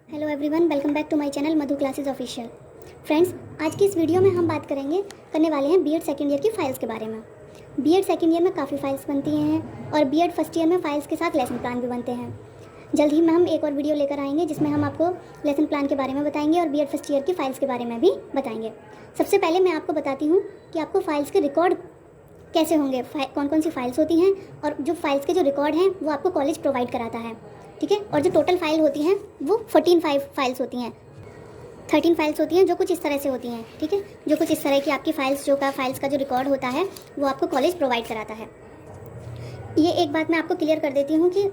Hello everyone, welcome back to my channel Madhu classes official. Friends, आज की इस video में हम बात करने वाले हैं बीएड सेकेंड ईयर की फ़ाइल्स के बारे में। बीएड सेकेंड ईयर में काफ़ी फ़ाइल्स बनती हैं और बीएड फर्स्ट ईयर में फ़ाइल्स के साथ लेसन प्लान भी बनते हैं। जल्द ही में हम एक और वीडियो लेकर आएंगे जिसमें हम आपको लेसन प्लान के बारे में बताएंगे और बीएड फर्स्ट ईयर की फ़ाइल्स के बारे में भी बताएंगे। सबसे पहले मैं आपको बताती हूँ कि आपको फ़ाइल्स के रिकॉर्ड कैसे होंगे, कौन कौन सी फ़ाइल्स होती हैं और जो फ़ाइल्स के जो रिकॉर्ड हैं वो आपको कॉलेज प्रोवाइड कराता है। ठीक है, और जो टोटल फाइल होती हैं वो 14 फाइल्स होती हैं, 13 फाइल्स होती हैं जो कुछ इस तरह से होती हैं। ठीक है, जो कुछ इस तरह की आपकी फाइल्स का जो रिकॉर्ड होता है वो आपको कॉलेज प्रोवाइड कराता है। ये एक बात मैं आपको क्लियर कर देती हूँ कि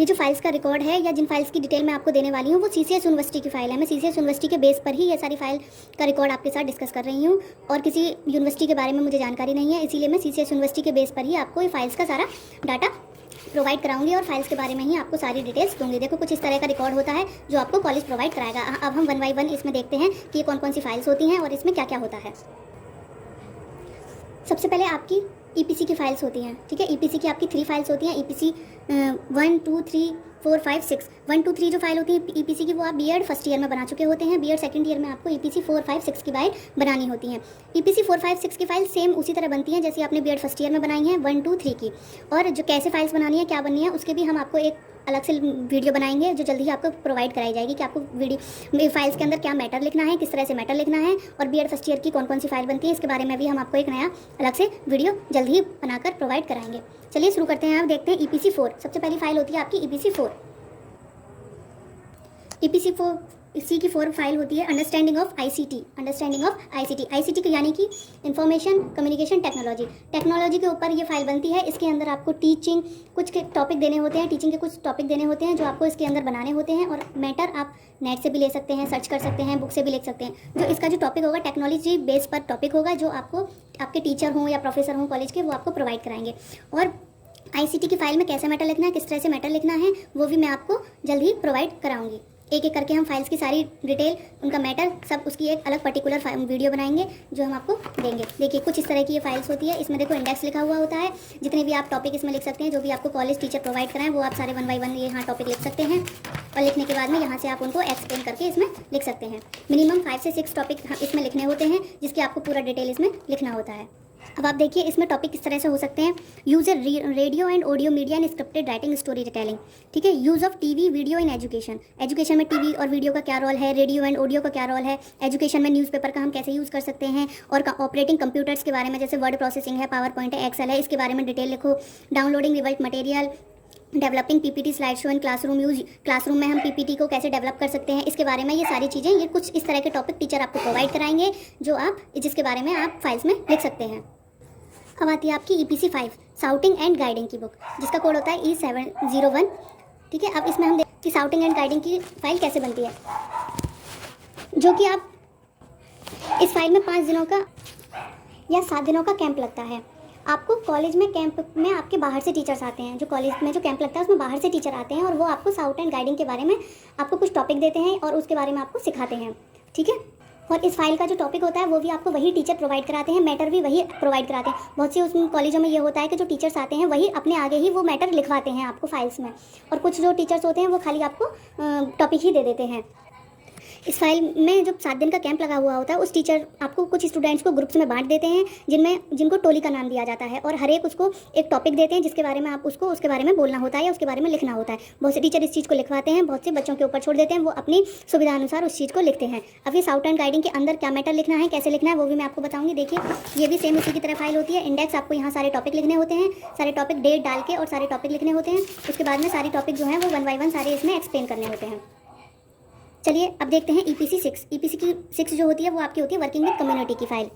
ये जो फाइल्स का रिकॉर्ड है या जिन फाइल्स की डिटेल मैं आपको देने वाली हूँ वो सीसीएस यूनिवर्सिटी की फ़ाइल है। मैं सीसीएस यूनिवर्सिटी के बेस पर ही ये सारी फाइल का रिकॉर्ड आपके साथ डिस्कस कर रही हूँ और किसी यूनिवर्सिटी के बारे में मुझे जानकारी नहीं है, इसीलिए मैं सीसीएस यूनिवर्सिटी के बेस पर ही आपको ये फाइल्स का सारा डाटा प्रोवाइड कराऊंगी और फाइल्स के बारे में ही आपको सारी डिटेल्स दूंगी। देखो, कुछ इस तरह का रिकॉर्ड होता है जो आपको कॉलेज प्रोवाइड कराएगा। अब हम 1 बाय 1 इसमें देखते हैं कि ये कौन कौन सी फाइल्स होती हैं और इसमें क्या क्या होता है। सबसे पहले आपकी ईपीसी की फाइल्स होती हैं। ठीक है, ईपीसी की आपकी 3 फाइल्स होती हैं। ईपीसी 1, 2, 3, 4, 5, 6। 1, 2, 3 जो फाइल होती है ईपीसी की वो आप बीएड फर्स्ट ईयर में बना चुके होते हैं। बीएड सेकंड ईयर में आपको ईपीसी 4, 5, 6 की फाइल बनानी होती हैं। ईपीसी 4, 5, 6 की फाइल सेम उसी तरह बनती है जैसे आपने बीएड फर्स्ट ईयर में बनाई है 1, 2, 3 की। और जो कैसे फाइल्स बनानी है, क्या बननी है, उसके भी हम आपको एक अलग से वीडियो बनाएंगे जो जल्दी ही आपको प्रोवाइड कराई जाएगी कि आपको फाइल्स के अंदर क्या मैटर लिखना है, किस तरह से मैटर लिखना है और बीएड फर्स्ट ईयर की कौन कौन सी फाइल बनती है, इसके बारे में भी हम आपको एक नया अलग से वीडियो जल्द ही बनाकर प्रोवाइड कराएंगे। चलिए शुरू करते हैं। आप देखते हैं ईपीसी 4। सबसे पहली फाइल होती है आपकी ईपीसी 4। ईपीसी 4 इसी की 4 फाइल होती है अंडरस्टैंडिंग ऑफ आईसीटी। आईसीटी यानी कि इंफॉर्मेशन कम्युनिकेशन टेक्नोलॉजी के ऊपर ये फाइल बनती है। इसके अंदर आपको टीचिंग कुछ के टॉपिक देने होते हैं, टीचिंग के कुछ टॉपिक देने होते हैं जो आपको इसके अंदर बनाने होते हैं। और मैटर आप नेट से भी ले सकते हैं, सर्च कर सकते हैं, बुक से भी लिख सकते हैं। जो इसका जो टॉपिक होगा टेक्नोलॉजी बेस पर टॉपिक होगा जो आपको आपके टीचर हों या प्रोफेसर हों कॉलेज के, वो आपको प्रोवाइड कराएंगे। और आईसीटी की फाइल में कैसे मैटर लिखना है, किस तरह से मैटर लिखना है, वो भी मैं आपको जल्द ही प्रोवाइड कराऊंगी। एक एक करके हम फाइल्स की सारी डिटेल, उनका मैटर, सब उसकी एक अलग पर्टिकुलर वीडियो बनाएंगे जो हम आपको देंगे। देखिए, कुछ इस तरह की ये फाइल्स होती है। इसमें देखो इंडेक्स लिखा हुआ होता है। जितने भी आप टॉपिक इसमें लिख सकते हैं, जो भी आपको कॉलेज टीचर प्रोवाइड कराएं, वो आप सारे 1 बाय 1 ये यहाँ टॉपिक लिख सकते हैं। और लिखने के बाद में यहाँ से आप उनको एक्सप्लेन करके इसमें लिख सकते हैं। मिनिमम 5 से 6 टॉपिक इसमें लिखने होते हैं जिसके आपको पूरा डिटेल इसमें लिखना होता है। अब आप देखिए इसमें टॉपिक किस तरह से हो सकते हैं। User radio and audio media in scripted writing story telling. ठीक है, use of TV video in education में टीवी और वीडियो का क्या रोल है, रेडियो एंड ऑडियो का क्या रोल है। एजुकेशन में न्यूज़पेपर का हम कैसे यूज़ कर सकते हैं। और ऑपरेटिंग कंप्यूटर्स के बारे में, जैसे वर्ड प्रोसेसिंग है, पावर पॉइंट है, एक्सेल है, इसके बारे में डिटेल लिखो। Downloading revolt material, developing PPT slide show in classroom में हम पीपीटी को कैसे डेवलप कर सकते हैं, इसके बारे में ये सारी चीज़ें, ये कुछ इस तरह के टॉपिक टीचर आपको प्रोवाइड कराएंगे जिसके बारे में आप फाइल्स में लिख सकते हैं। अब आती है आपकी ईपीसी 5 साउटिंग एंड गाइडिंग की बुक, जिसका कोड होता है E701। ठीक है, अब इसमें हम देखते हैं कि साउटिंग एंड गाइडिंग की फाइल कैसे बनती है। जो कि आप इस फाइल में 5 दिनों का या 7 दिनों का कैंप लगता है। आपको कॉलेज में कैंप में आपके बाहर से टीचर्स आते हैं। जो कॉलेज में जो कैंप लगता है उसमें बाहर से टीचर आते हैं और वो आपको साउट एंड गाइडिंग के बारे में आपको कुछ टॉपिक देते हैं और उसके बारे में आपको सिखाते हैं। ठीक है, और इस फाइल का जो टॉपिक होता है वो भी आपको वही टीचर प्रोवाइड कराते हैं, मैटर भी वही प्रोवाइड कराते हैं। बहुत सी उस कॉलेजों में ये होता है कि जो टीचर्स आते हैं वही अपने आगे ही वो मैटर लिखवाते हैं आपको फाइल्स में, और कुछ जो टीचर्स होते हैं वो खाली आपको टॉपिक ही दे देते हैं। इस फाइल में जो 7 दिन का कैंप लगा हुआ होता है, उस टीचर आपको कुछ स्टूडेंट्स को ग्रुप्स में बांट देते हैं जिनको टोली का नाम दिया जाता है और हर एक उसको एक टॉपिक देते हैं जिसके बारे में आप उसको उसके बारे में बोलना होता है या उसके बारे में लिखना होता है। बहुत से टीचर इस चीज़ को लिखवाते हैं, बहुत से बच्चों के ऊपर छोड़ देते हैं, वो अपनी सुविधा अनुसार उस चीज़ को लिखते हैं। अब ये साउट एंड गाइडिंग के अंदर क्या मैटर लिखना है, कैसे लिखना है, वो भी मैं आपको बताऊँगी। देखिए, ये भी सेम इसी की तरह फाइल होती है। इंडेक्स, आपको यहाँ सारे टॉपिक लिखने होते हैं, सारे टॉपिक डेट डाल के और सारे टॉपिक लिखने होते हैं। उसके बाद में सारे टॉपिक जो हैं वो 1 बाय 1 सारे इसमें एक्सप्लेन करने होते हैं। चलिए अब देखते हैं ईपीसी 6। ईपीसी की 6 जो होती है वो आपकी होती है वर्किंग विद कम्युनिटी की फाइल।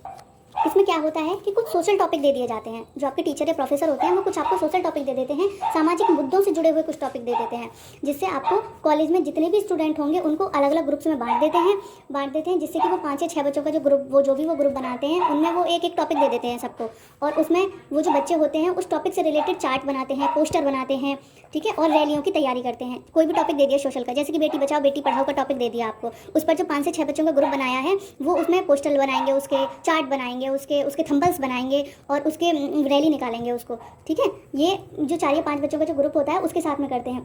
इसमें क्या होता है कि कुछ सोशल टॉपिक दे दिए जाते हैं। जो आपके टीचर या प्रोफेसर होते हैं वो कुछ आपको सोशल टॉपिक दे देते हैं, सामाजिक मुद्दों से जुड़े हुए कुछ टॉपिक दे देते हैं, जिससे आपको कॉलेज में जितने भी स्टूडेंट होंगे उनको अलग अलग ग्रुप्स में बांट देते हैं जिससे कि वो 5 या 6 बच्चों का जो ग्रुप बनाते हैं उनमें वो एक एक टॉपिक दे देते हैं सबको। और उसमें वो जो बच्चे होते हैं उस टॉपिक से रिलेटेड चार्ट बनाते हैं, पोस्टर बनाते हैं। ठीक है, और रैलियों की तैयारी करते हैं। कोई भी टॉपिक दे दिया सोशल का, जैसे कि बेटी बचाओ बेटी पढ़ाओ का टॉपिक दे दिया आपको, उस पर जो 5 से 6 बच्चों का ग्रुप बनाया है वो उसमें पोस्टर बनाएंगे, उसके चार्ट बनाएंगे, उसके थंबल्स बनाएंगे और उसके रैली निकालेंगे उसको। ठीक है, ये जो 4 या 5 बच्चों का जो ग्रुप होता है उसके साथ में करते हैं।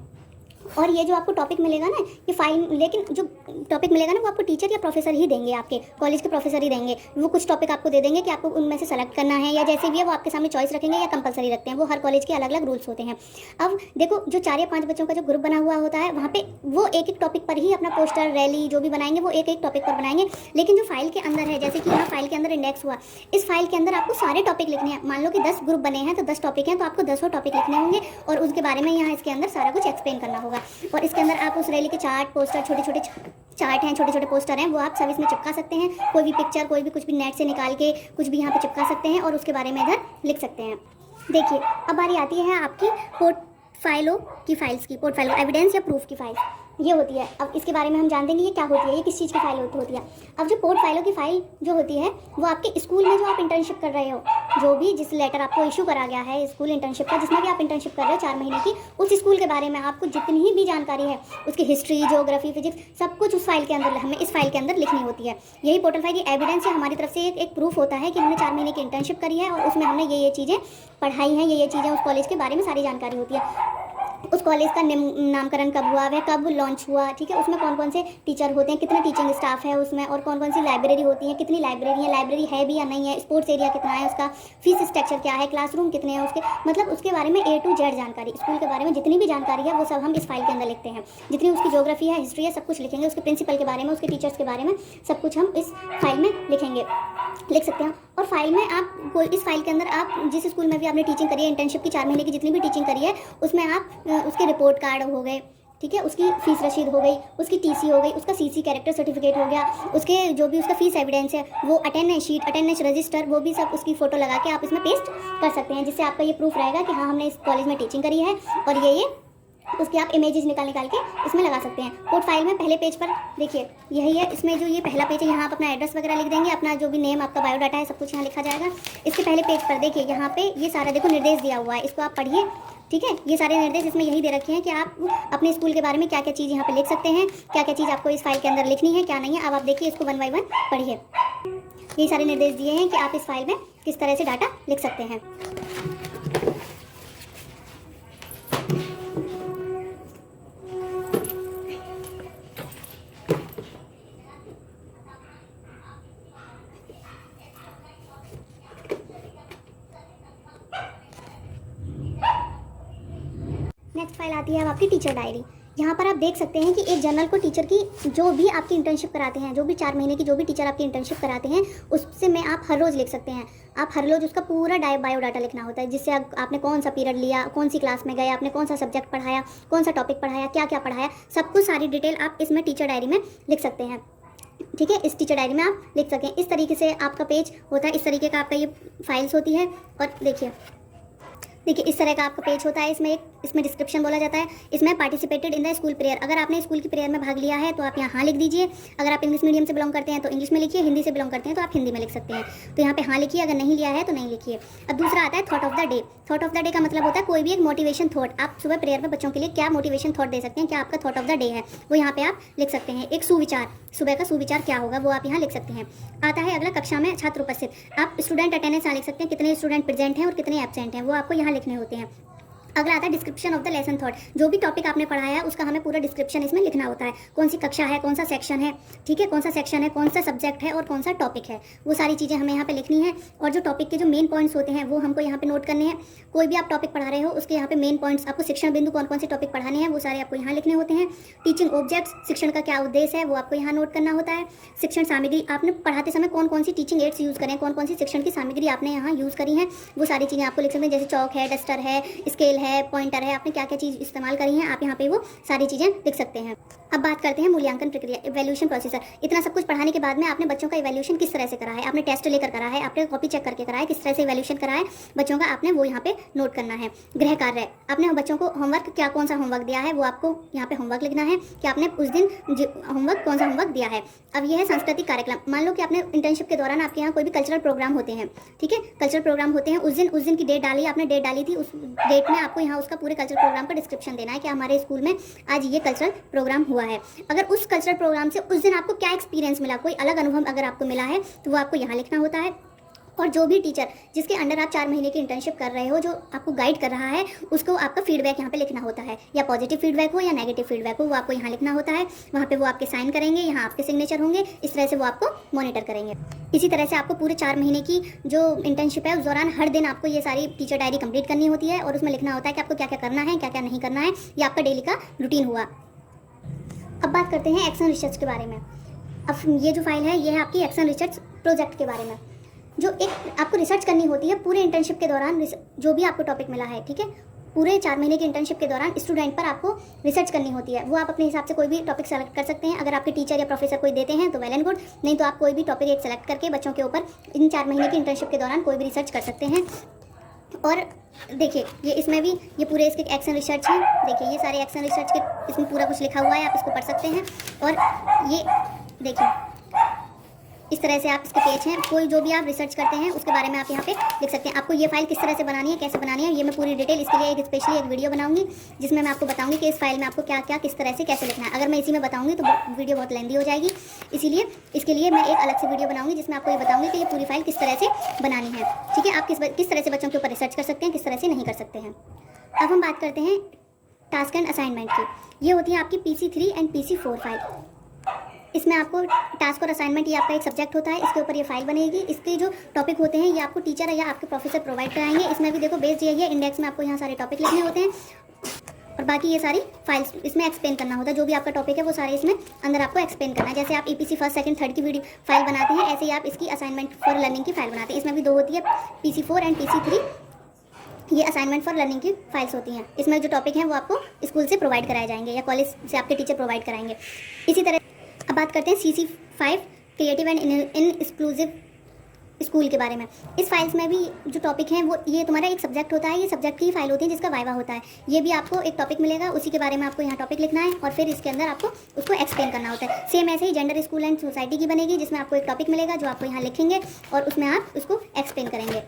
और ये जो आपको टॉपिक मिलेगा ना, ये फाइल, लेकिन जो टॉपिक मिलेगा ना वो आपको टीचर या प्रोफेसर ही देंगे, आपके कॉलेज के प्रोफेसर ही देंगे। वो कुछ टॉपिक आपको दे देंगे कि आपको उनमें से सेलेक्ट करना है, या जैसे भी है वो आपके सामने चॉइस रखेंगे या कंपलसरी रखते हैं। वो हर कॉलेज के अलग अलग रूल्स होते हैं। अब देखो, जो 4 या 5 बच्चों का जो ग्रुप बना हुआ होता है, वहाँ पे वो एक एक टॉपिक पर ही अपना पोस्टर, रैली जो भी बनाएंगे वो एक एक टॉपिक पर बनाएंगे। लेकिन जो फाइल के अंदर है, जैसे कि यहाँ फाइल के अंदर इंडेक्स हुआ, इस फाइल के अंदर आपको सारे टॉपिक लिखने हैं। मान लो कि 10 ग्रुप बने हैं तो 10 टॉपिक हैं, तो आपको 10 टॉपिक लिखने होंगे और उसके बारे में यहाँ इसके अंदर सारा कुछ एक्सप्लेन करना होगा। और इसके अंदर आप उस रैली के चार्ट, पोस्टर, छोटे छोटे चार्ट हैं, छोटे छोटे पोस्टर हैं, वो आप सब इसमें चिपका सकते हैं। कोई भी पिक्चर, कोई भी कुछ भी नेट से निकाल के कुछ भी यहाँ पे चिपका सकते हैं और उसके बारे में इधर लिख सकते हैं। देखिए, अब बारी आती है आपकी पोर्टफोलियो की फाइल्स की। पोर्टफोलियो एविडेंस या प्रूफ की फाइल ये होती है। अब इसके बारे में हम जानते हैं कि ये क्या होती है, ये किस चीज़ की फाइल होती है। अब जो पोर्टफोलियो की फाइल जो होती है वो आपके स्कूल में जो आप इंटर्नशिप कर रहे हो, जो भी जिस लेटर आपको इशू करा गया है स्कूल इंटर्नशिप का, जिसमें भी आप इंटर्नशिप कर रहे हो 4 महीने की, उस स्कूल के बारे में आपको जितनी भी जानकारी है, उसकी हिस्ट्री, ज्योग्राफी, फिजिक्स, सब कुछ उस फाइल के अंदर, हमें इस फाइल के अंदर लिखनी होती है। यही पोर्टल फाइल की एविडेंस है, हमारी तरफ से एक प्रूफ होता है कि हमने 4 महीने की इंटर्नशिप करी है और उसमें हमने ये चीज़ें पढ़ाई हैं, ये चीज़ें, उस कॉलेज के बारे में सारी जानकारी होती है। उस कॉलेज का नामकरण कब हुआ, वह कब लॉन्च हुआ, ठीक है, उसमें कौन कौन से टीचर होते हैं, कितना टीचिंग स्टाफ है उसमें, और कौन कौन सी लाइब्रेरी होती है, कितनी लाइब्रेरी है भी या नहीं है, स्पोर्ट्स एरिया कितना है, उसका फीस स्ट्रक्चर क्या है, क्लासरूम कितने हैं उसके, मतलब उसके बारे में A to Z जानकारी, स्कूल के बारे में जितनी भी जानकारी है वो सब हम इस फाइल के अंदर लिखते हैं। जितनी उसकी ज्योग्राफी है, हिस्ट्री है, सब कुछ लिखेंगे। उसके प्रिंसिपल के बारे में, उसके टीचर्स के बारे में सब कुछ हम इस फाइल में लिख सकते हैं। और फाइल में आप इस फाइल के अंदर आप जिस स्कूल में भी आपने टीचिंग करी है, इंटर्नशिप की 4 महीने की जितनी भी टीचिंग करी है, उसमें आप उसके रिपोर्ट कार्ड हो गए, ठीक है, उसकी फीस रसीद हो गई, उसकी TC हो गई, उसका CC कैरेक्टर सर्टिफिकेट हो गया, उसके जो भी उसका फीस एविडेंस है, वो अटेंडेंस शीट, अटेंडेंस रजिस्टर, वो भी सब उसकी फ़ोटो लगा के आप इसमें पेस्ट कर सकते हैं, जिससे आपका ये प्रूफ रहेगा कि हाँ हमने इस कॉलेज में टीचिंग करी है। और ये उसकी आप इमेजेस निकाल के इसमें लगा सकते हैं। पोर्ट फाइल में पहले पेज पर देखिए यही है, इसमें जो ये पहला पेज है यहाँ आप अपना एड्रेस वगैरह लिख देंगे, अपना जो भी नेम, आपका बायोडाटा है, सब कुछ यहाँ लिखा जाएगा। इसके पहले पेज पर देखिए यहाँ पे ये सारा देखो निर्देश दिया हुआ है, इसको आप पढ़िए, ठीक है। ये सारे निर्देश इसमें यही दे रखे हैं कि आप अपने स्कूल के बारे में क्या क्या चीज़ यहाँ पे लिख सकते हैं, क्या क्या चीज़ आपको इस फाइल के अंदर लिखनी है, क्या नहीं है। अब आप देखिए इसको 1 by 1 पढ़िए। यही सारे निर्देश दिए हैं कि आप इस फाइल में किस तरह से डाटा लिख सकते हैं। नेक्स्ट फाइल आती है अब आपकी टीचर डायरी। यहाँ पर आप देख सकते हैं कि एक जर्नल को टीचर की जो भी आपकी इंटर्नशिप कराते हैं, जो भी 4 महीने की जो भी टीचर आपकी इंटर्नशिप कराते हैं, उससे में आप हर रोज़ लिख सकते हैं। आप हर रोज़ उसका पूरा बायोडाटा लिखना होता है, जिससे आपने कौन सा पीरियड लिया, कौन सी क्लास में गए, आपने कौन सा सब्जेक्ट पढ़ाया, कौन सा टॉपिक पढ़ाया, क्या क्या पढ़ाया, सब कुछ सारी डिटेल आप इसमें टीचर डायरी में लिख सकते हैं, ठीक है। इस टीचर डायरी में आप लिख सकें। इस तरीके से आपका पेज होता है, इस तरीके का आपका ये फाइल्स होती है। और देखिए इस तरह का आपका पेज होता है। इसमें डिस्क्रिप्शन बोला जाता है। इसमें participated in the school prayer, अगर आपने स्कूल की प्रेयर में भाग लिया है तो आप यहाँ हाँ लिख दीजिए। अगर आप इंग्लिश मीडियम से बिलोंग करते हैं तो इंग्लिश में लिखिए, हिंदी से बिलोंग करते हैं तो आप हिंदी में लिख सकते हैं, तो यहाँ पे हाँ लिखिए। अगर नहीं लिया है तो नहीं लिखिए। अब दूसरा आता है thought of the day. Thought of the day का मतलब होता है कोई भी एक मोटिवेशन थॉट, आप सुबह प्रेयर में बच्चों के लिए क्या मोटिवेशन थॉट दे सकते हैं, क्या आपका थॉट ऑफ द डे है, वो यहाँ पे आप लिख सकते हैं। एक सुविचार, सुबह का सुविचार क्या होगा वो आप यहाँ लिख सकते हैं। आता है अगला कक्षा में छात्र उपस्थित, आप स्टूडेंट अटेंडेंस यहाँ लिख सकते हैं, कितने स्टूडेंट प्रेजेंट हैं और कितने एब्सेंट हैं, वो आपको यहाँ लिखने होते हैं। अगला आता है description of the lesson thought, जो भी टॉपिक आपने पढ़ाया है उसका हमें पूरा डिस्क्रिप्शन इसमें लिखना होता है। कौन सी कक्षा है, कौन सा सेक्शन है, ठीक है, कौन सा सेक्शन है, कौन सा सब्जेक्ट है और कौन सा टॉपिक है, वो सारी चीज़ें हमें यहाँ पे लिखनी है। और जो टॉपिक के जो मेन पॉइंट्स होते हैं वो हमको यहाँ पे नोट करने हैं। कोई भी आप टॉपिक पढ़ा रहे हो उसके यहाँ पे मेन पॉइंट्स, आपको शिक्षण बिंदु कौन कौन से टॉपिक पढ़ाने हैं वो सारे आपको यहाँ लिखने होते हैं। टीचिंग ऑब्जेक्ट्स, शिक्षण का क्या उद्देश्य है वो आपको यहाँ नोट करना होता है। शिक्षण सामग्री, आपने पढ़ाते समय कौन कौन सी टीचिंग एड्स यूज़ करें, कौन कौन सी शिक्षण की सामग्री आपने यहाँ यूज़ करी है, वो सारी चीज़ें आपको लिख सकते हैं। जैसे चौक है, डस्टर है, स्केल है, पॉइंटर है, आपने क्या क्या चीज़ इस्तेमाल करी है आप यहाँ पे वो सारी चीज़ें लिख सकते हैं। अब बात करते हैं मूल्यांकन प्रक्रिया, इवैल्यूएशन प्रोसीजर। इतना सब कुछ पढ़ाने के बाद में आपने बच्चों का इवैल्यूएशन किस तरह से करा है, आपने टेस्ट लेकर करा है, आपने कॉपी चेक करके करा है, किस तरह से इवैल्यूएशन करा है बच्चों का, आपने वो यहाँ पे नोट करना है। गृह कार्य, आपने बच्चों को होमवर्क क्या कौन सा होमवर्क दिया है वो आपको यहाँ पे होमवर्क लिखना है कि आपने उस दिन होमवर्क कौन सा होमवर्क दिया है। अब यह है सांस्कृतिक कार्यक्रम। मान लो कि आपने इंटर्नशिप के दौरान आपके यहाँ कोई भी कल्चरल प्रोग्राम होते हैं, ठीक है, कल्चरल प्रोग्राम होते हैं, उस दिन की डेट डाली, आपने डेट डाली थी, उस डेट में आपको यहाँ उसका पूरे कल्चरल प्रोग्राम का डिस्क्रिप्शन देना है कि हमारे स्कूल में आज ये कल्चरल प्रोग्राम हुआ है। अगर उस कल्चरल प्रोग्राम से उस दिन आपको क्या एक्सपीरियंस मिला, कोई अलग अनुभव अगर आपको मिला है तो वो आपको यहाँ लिखना होता है। और जो भी टीचर जिसके अंडर आप 4 महीने की इंटर्नशिप कर रहे हो, जो आपको गाइड कर रहा है, उसको आपका फीडबैक यहाँ पे लिखना होता है, या पॉजिटिव फीडबैक हो या नेगेटिव फीडबैक हो, वो आपको यहाँ लिखना होता है। वहाँ पे वो आपके साइन करेंगे, यहाँ आपके सिग्नेचर होंगे, इस तरह से वो आपको मॉनिटर करेंगे। इसी तरह से आपको पूरे 4 महीने की जो इंटर्नशिप है उस दौरान हर दिन आपको ये सारी टीचर डायरी कंप्लीट करनी होती है, और उसमें लिखना होता है कि आपको क्या क्या करना है, क्या क्या नहीं करना है। ये आपका डेली का रूटीन हुआ। अब बात करते हैं एक्शन रिसर्च के बारे में। अब ये जो फाइल है ये है आपकी एक्शन रिसर्च प्रोजेक्ट के बारे में। जो एक आपको रिसर्च करनी होती है पूरे इंटर्नशिप के दौरान, जो भी आपको टॉपिक मिला है, ठीक है, पूरे 4 महीने की इंटर्नशिप के दौरान स्टूडेंट पर आपको रिसर्च करनी होती है। वो आप अपने हिसाब से कोई भी टॉपिक सेलेक्ट कर सकते हैं। अगर आपके टीचर या प्रोफेसर कोई देते हैं तो वेल एंड गुड, नहीं तो आप कोई भी टॉपिक एक सेलेक्ट करके बच्चों के ऊपर इन 4 महीने की इंटर्नशिप के दौरान कोई भी रिसर्च कर सकते हैं। और देखिए ये इसमें भी ये पूरे इसके एक्शन रिसर्च हैं। देखिए ये सारे एक्शन रिसर्च के इसमें पूरा कुछ लिखा हुआ है, आप इसको पढ़ सकते हैं। और ये देखिए इस तरह से आप इसके पेज हैं, कोई जो भी आप रिसर्च करते हैं उसके बारे में आप यहाँ पे लिख सकते हैं। आपको ये फाइल किस तरह से बनानी है, कैसे बनानी है, ये मैं पूरी डिटेल इसके लिए एक स्पेशली एक वीडियो बनाऊंगी, जिसमें मैं आपको बताऊंगी कि इस फाइल में आपको क्या क्या किस तरह से कैसे लिखना है। अगर मैं इसी में बताऊंगी तो वीडियो बहुत लेंदी हो जाएगी, इसीलिए इसके लिए मैं एक अलग से वीडियो बनाऊंगी जिसमें आपको ये बताऊंगी कि ये पूरी फाइल किस तरह से बनानी है। ठीक है, आप किस तरह से बच्चों के ऊपर रिसर्च कर सकते हैं, किस तरह से नहीं कर सकते हैं। अब हम बात करते हैं टास्क एंड असाइनमेंट की। ये होती है आपकी PC3 एंड PC4 फाइल। इसमें आपको टास्क और असाइनमेंट, ये आपका एक सब्जेक्ट होता है, इसके ऊपर ये फाइल बनेगी। इसके जो टॉपिक होते हैं ये आपको टीचर या आपके प्रोफेसर प्रोवाइड कराएंगे। इसमें भी देखो बेस्ड यही है, इंडेक्स में आपको यहाँ सारे टॉपिक लिखने होते हैं, और बाकी ये सारी फाइल्स इसमें एक्सप्लेन करना होता है। जो भी आपका टॉपिक है वो सारे इसमें अंदर आपको एक्सप्लेन करना है। जैसे आप EPC फर्स्ट सेकंड थर्ड की वीडियो फाइल बनाते हैं, ऐसे ही आप इसकी असाइनमेंट फॉर लर्निंग की फाइल बनाते हैं। इसमें भी 2 होती है, PC4 एंड PC3। ये असाइनमेंट फॉर लर्निंग की फाइल्स होती हैं। इसमें जो टॉपिक हैं वो आपको स्कूल से प्रोवाइड कराए जाएंगे या कॉलेज से आपके टीचर प्रोवाइड कराएंगे। इसी तरह अब बात करते हैं CC5 creative and inclusive school के बारे में। इस फाइल्स में भी जो टॉपिक हैं वो ये तुम्हारा एक सब्जेक्ट होता है, ये सब्जेक्ट की फाइल होती है जिसका वाइवा होता है। ये भी आपको एक टॉपिक मिलेगा, उसी के बारे में आपको यहाँ टॉपिक लिखना है और फिर इसके अंदर आपको उसको एक्सप्लेन करना होता है। सेम ऐसे ही जेंडर स्कूल एंड सोसाइटी की बनेगी, जिसमें आपको एक टॉपिक मिलेगा जो आपको यहाँ लिखेंगे और उसमें आप उसको एक्सप्लेन करेंगे।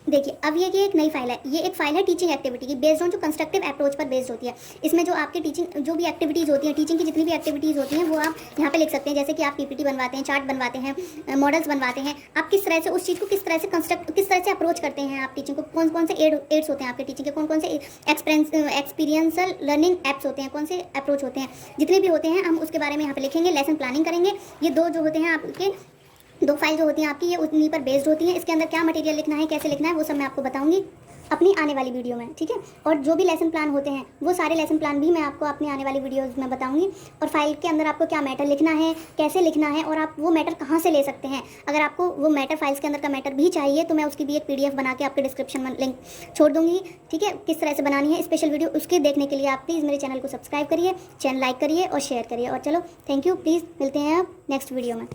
देखिए अब ये कि एक नई फाइल है, ये एक फाइल है टीचिंग एक्टिविटी की, बेस्ड ऑन जो कंस्ट्रक्टिव अप्रोच पर बेस्ड होती है। इसमें जो आपके टीचिंग जो भी एक्टिविटीज़ होती हैं, टीचिंग की जितनी भी एक्टिविटीज़ होती हैं वो आप यहाँ पे लिख सकते हैं। जैसे कि आप PPT बनवाते हैं, चार्ट बनवाते हैं, मॉडल्स बनवाते हैं, आप किस तरह से उस चीज़ को किस तरह से किस तरह से अप्रोच करते हैं। आप टीचिंग को कौन कौन से एड्स होते हैं आपके टीचिंग के, कौन कौन से एक्सपीरियंशियल लर्निंग एप्स होते हैं, कौन से अप्रोच होते हैं, जितने भी होते हैं हम उसके बारे में यहाँ पे लिखेंगे। लेसन प्लानिंग करेंगे। ये 2 जो होते हैं आपके 2 फाइल जो होती हैं आपकी, ये उन्हीं पर बेस्ड होती हैं। इसके अंदर क्या मटेरियल लिखना है, कैसे लिखना है, वो सब मैं आपको बताऊंगी अपनी आने वाली वीडियो में। ठीक है, और जो भी लेसन प्लान होते हैं वो सारे लेसन प्लान भी मैं आपको अपनी आने वाली वीडियोज़ में बताऊंगी। और फाइल के अंदर आपको क्या मैटर लिखना है, कैसे लिखना है, और आप वो मैटर कहाँ से ले सकते हैं। अगर आपको वो मैटर फाइल्स के अंदर का मैटर भी चाहिए तो मैं उसकी भी एक PDF बना के आपके डिस्क्रिप्शन में लिंक छोड़ दूँगी। ठीक है, किस तरह से बनानी है स्पेशल वीडियो, उसके देखने के लिए आप प्लीज़ मेरे चैनल को सब्सक्राइब करिए, चैनल लाइक करिए और शेयर करिए। और चलो थैंक यू, प्लीज़ मिलते हैं आप नेक्स्ट वीडियो में।